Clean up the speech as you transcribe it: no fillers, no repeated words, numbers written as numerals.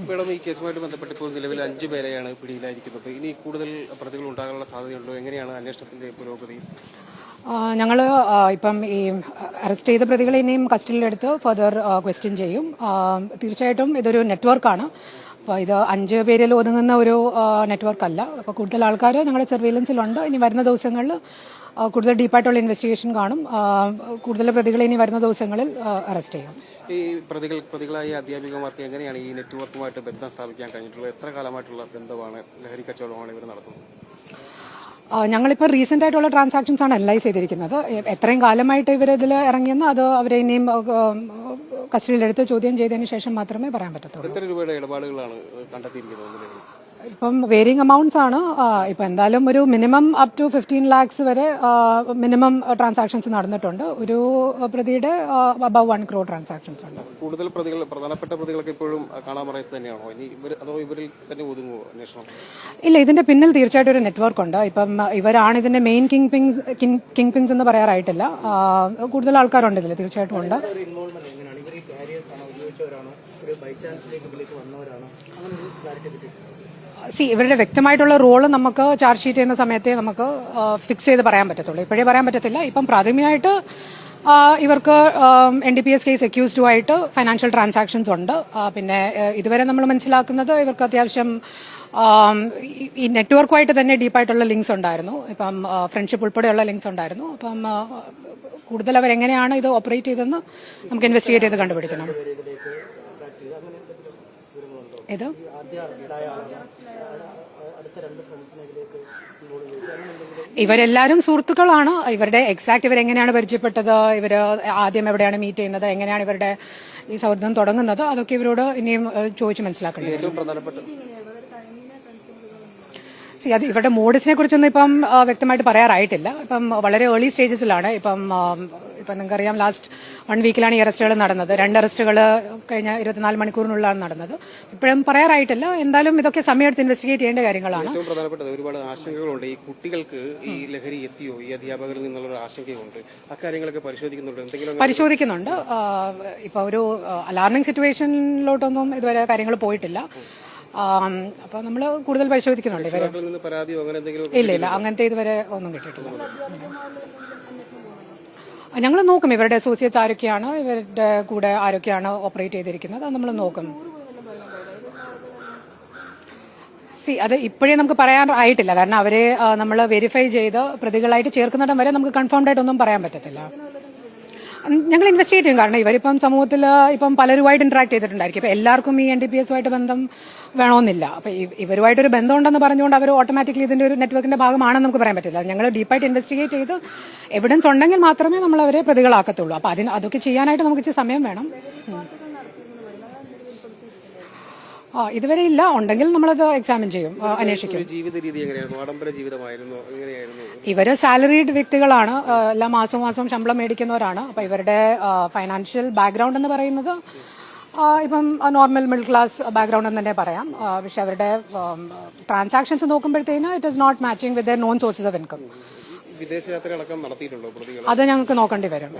Madam, ഈ കേസുമായിട്ട് ബന്ധപ്പെട്ട് ഇപ്പോൾ നിലവിൽ 5 പേരെയാണ് പിടിയിലായിരിക്കുന്നത്. ഇനി കൂടുതൽ പ്രതികൾ ഉണ്ടാകാനുള്ള സാധ്യതയുണ്ടോ? എങ്ങനെയാണ് അന്വേഷണത്തിന്റെ പുരോഗതി? ഞങ്ങൾ ഇപ്പം ഈ അറസ്റ്റ് ചെയ്ത പ്രതികളെ ഇനിയും കസ്റ്റഡിയിലെടുത്ത് ഫർദർ ക്വസ്റ്റ്യൻ ചെയ്യും. തീർച്ചയായിട്ടും ഇതൊരു നെറ്റ്വർക്കാണ്. അപ്പോൾ ഇത് 5 പേരിൽ ഒതുങ്ങുന്ന ഒരു നെറ്റ്വർക്ക് അല്ല. അപ്പോൾ കൂടുതൽ ആൾക്കാർ ഞങ്ങളുടെ സർവൈലൻസിലുണ്ട്. ഇനി വരുന്ന ദിവസങ്ങളിൽ കൂടുതൽ ഡീപ്പായിട്ടുള്ള ഇൻവെസ്റ്റിഗേഷൻ കാണും. കൂടുതൽ പ്രതികളെ ഇനി വരുന്ന ദിവസങ്ങളിൽ അറസ്റ്റ് ചെയ്യും. ഈ പ്രതികളായ അധ്യാപികമാർക്ക് എങ്ങനെയാണ് ഈ നെറ്റ്വർക്കുമായിട്ട് ബന്ധം സ്ഥാപിക്കാൻ കഴിഞ്ഞിട്ടുള്ളത്? എത്ര കാലമായിട്ടുള്ള ബന്ധമാണ്, ലഹരി കച്ചവടമാണ് ഇവർ നടത്തുന്നത്? ഞങ്ങളിപ്പോൾ റീസെന്റ് ആയിട്ടുള്ള ട്രാൻസാക്ഷൻസ് ആണ് അനലൈസ് ചെയ്തിരിക്കുന്നത്. എത്രയും കാലമായിട്ട് ഇവരിതിൽ ഇറങ്ങിയെന്ന് അത് അവരെ ഇനിയും കസ്റ്റഡിയിലെടുത്ത് ചോദ്യം ചെയ്തതിന് ശേഷം മാത്രമേ പറയാൻ പറ്റത്തുള്ളൂ. എത്ര രൂപയുടെ ഇടപാടുകളാണ് കണ്ടെത്തിയിരിക്കുന്നത്? ഇപ്പം വേരിയിങ് അമൗണ്ട്സ് ആണ്. ഇപ്പം എന്തായാലും ഒരു മിനിമം അപ് ടു 15 lakhs വരെ മിനിമം ട്രാൻസാക്ഷൻസ് നടന്നിട്ടുണ്ട്. ഒരു പ്രതിയുടെ അബവ് 1 crore ട്രാൻസാക്ഷൻസ് ഉണ്ട്. കൂടുതൽ പ്രതികൾ, പ്രധാനപ്പെട്ട പ്രതികളൊക്കെ ഇപ്പോഴും കാണാമറയത്ത് തന്നെയാണോ? ഇനി അതോ ഇവരിൽ തന്നെ ഒതുങ്ങുമോ അന്വേഷണം? ഇല്ല, ഇതിന്റെ പിന്നിൽ തീർച്ചയായിട്ടും ഒരു നെറ്റ്വർക്ക് ഉണ്ട്. ഇപ്പം ഇവരാണ് ഇതിന്റെ മെയിൻ കിങ് പിൻസ് എന്ന് പറയാറായിട്ടില്ല. കൂടുതൽ ആൾക്കാരുണ്ട് ഇതിൽ, തീർച്ചയായിട്ടും ഉണ്ട്. ഇവരുടെ വ്യക്തമായിട്ടുള്ള റോള് നമുക്ക് ചാർജ് ഷീറ്റ് ചെയ്യുന്ന സമയത്തെ നമുക്ക് ഫിക്സ് ചെയ്ത് പറയാൻ പറ്റത്തുള്ളൂ. ഇപ്പോഴേ പറയാൻ പറ്റത്തില്ല. ഇപ്പം പ്രാഥമികമായിട്ട് ഇവർക്ക് NDPS കേസ് അക്യൂസ്ഡുമായിട്ട് ഫൈനാൻഷ്യൽ ട്രാൻസാക്ഷൻസ് ഉണ്ട്. പിന്നെ ഇതുവരെ നമ്മൾ മനസ്സിലാക്കുന്നത് ഇവർക്ക് അത്യാവശ്യം ഈ നെറ്റ്വർക്കുമായിട്ട് തന്നെ ഡീപ്പായിട്ടുള്ള ലിങ്ക്സ് ഉണ്ടായിരുന്നു. ഇപ്പം ഫ്രണ്ട്ഷിപ്പ് ഉൾപ്പെടെയുള്ള ലിങ്ക്സ് ഉണ്ടായിരുന്നു. അപ്പം കൂടുതൽ അവരെങ്ങനെയാണ് ഇത് ഓപ്പറേറ്റ് ചെയ്തതെന്ന് നമുക്ക് ഇൻവെസ്റ്റിഗേറ്റ് ചെയ്ത് കണ്ടുപിടിക്കണം. ഇത് ഇവരെല്ലാവരും സുഹൃത്തുക്കളാണ്. ഇവരുടെ എക്സാക്ട് ഇവരെങ്ങനെയാണ് പരിചയപ്പെട്ടത്, ഇവര് ആദ്യം എവിടെയാണ് മീറ്റ് ചെയ്യുന്നത്, എങ്ങനെയാണ് ഇവരുടെ ഈ സൗഹൃദം തുടങ്ങുന്നത്, അതൊക്കെ ഇവരോട് ഇനിയും ചോദിച്ച് മനസ്സിലാക്കേണ്ടത്. അത് ഇവരുടെ മോഡസിനെ കുറിച്ചൊന്നും ഇപ്പം വ്യക്തമായിട്ട് പറയാറായിട്ടില്ല. ഇപ്പം വളരെ ഏർലി സ്റ്റേജസിലാണ്. ഇപ്പം നിങ്ങൾക്കറിയാം, ലാസ്റ്റ് 1 വീക്കിലാണ് ഈ അറസ്റ്റുകൾ നടന്നത്. 2 അറസ്റ്റുകൾ കഴിഞ്ഞ 24 മണിക്കൂറിനുള്ളിലാണ് നടന്നത്. ഇപ്പോഴും പറയാറായിട്ടില്ല. എന്തായാലും ഇതൊക്കെ സമയത്ത് ഇൻവെസ്റ്റിഗേറ്റ് ചെയ്യേണ്ട കാര്യങ്ങളാണ്. ഏറ്റവും പ്രധാനപ്പെട്ടത് ഒരുപാട് ആശങ്കകളുണ്ട്. ഈ കുട്ടികൾക്ക് ഈ ലഹരി എത്തിയോ, ഈ അധ്യാപകരിൽ നിന്നുള്ള ആശങ്കയുണ്ട്. അക്കാര്യങ്ങളൊക്കെ പരിശോധിക്കുന്നുണ്ട്. ഇപ്പൊ ഒരു അലാർമിംഗ് സിറ്റുവേഷനിലോട്ടൊന്നും ഇതുവരെ കാര്യങ്ങൾ പോയിട്ടില്ല. അപ്പൊ നമ്മൾ കൂടുതൽ പരിശോധിക്കുന്നുണ്ട്. ഇല്ല, അങ്ങനത്തെ ഇതുവരെ ഒന്നും കിട്ടിയിട്ടില്ല. ഞങ്ങൾ നോക്കും ഇവരുടെ അസോസിയേറ്റ്സ് ആരൊക്കെയാണ്, ഇവരുടെ കൂടെ ആരൊക്കെയാണ് ഓപ്പറേറ്റ് ചെയ്തിരിക്കുന്നത്, അത് നമ്മൾ നോക്കും. അത് ഇപ്പോഴേ നമുക്ക് പറയാൻ ആയിട്ടില്ല. കാരണം അവരെ നമ്മൾ വെരിഫൈ ചെയ്ത് പ്രതികളായിട്ട് ചേർക്കുന്നിടം വരെ നമുക്ക് കൺഫേംഡ് ആയിട്ടൊന്നും പറയാൻ പറ്റത്തില്ല. ഞങ്ങൾ ഇൻവെസ്റ്റിഗേറ്റ് ചെയ്യും. കാരണം ഇവരിപ്പം സമൂഹത്തിൽ ഇപ്പം പലരുമായിട്ട് ഇന്ററാക്ട് ചെയ്തിട്ടുണ്ടായിരിക്കും. ഇപ്പം എല്ലാവർക്കും ഈ NDPS ബന്ധം വേണമെന്നില്ല. അപ്പം ഇവരുമായിട്ടൊരു ബന്ധമുണ്ടെന്ന് പറഞ്ഞുകൊണ്ട് അവർ ഓട്ടോമാറ്റിക്കലി ഇതിന്റെ ഒരു നെറ്റ്വർക്കിന്റെ ഭാഗമാണെന്ന് നമുക്ക് പറയാൻ പറ്റില്ല. ഞങ്ങൾ ഡീപ്പായിട്ട് ഇൻവെസ്റ്റിഗേറ്റ് ചെയ്ത് എവിഡൻസ് ഉണ്ടെങ്കിൽ മാത്രമേ നമ്മൾ അവരെ പ്രതികളാക്കത്തുള്ളൂ. അപ്പം അതൊക്കെ ചെയ്യാനായിട്ട് നമുക്ക് ഇച്ചിരി സമയം വേണം. ഇതുവരെ ഇല്ല. ഉണ്ടെങ്കിൽ നമ്മളത് എക്സാമിൻ ചെയ്യും, അന്വേഷിക്കും. ഇവര് സാലറീഡ് വ്യക്തികളാണ്. എല്ലാ മാസം ശമ്പളം മേടിക്കുന്നവരാണ്. അപ്പൊ ഇവരുടെ ഫൈനാൻഷ്യൽ ബാക്ക്ഗ്രൗണ്ട് എന്ന് പറയുന്നത് ഇപ്പം നോർമൽ മിഡിൽ ക്ലാസ് ബാക്ക്ഗ്രൗണ്ട് എന്ന് തന്നെ പറയാം. പക്ഷെ അവരുടെ ട്രാൻസാക്ഷൻസ് നോക്കുമ്പോഴത്തേന് it is not matching with their known sources of income. വിദേശയാത്ര അടക്കം നടത്തിയിട്ടുണ്ടോ? അത് ഞങ്ങൾക്ക് നോക്കേണ്ടി വരും.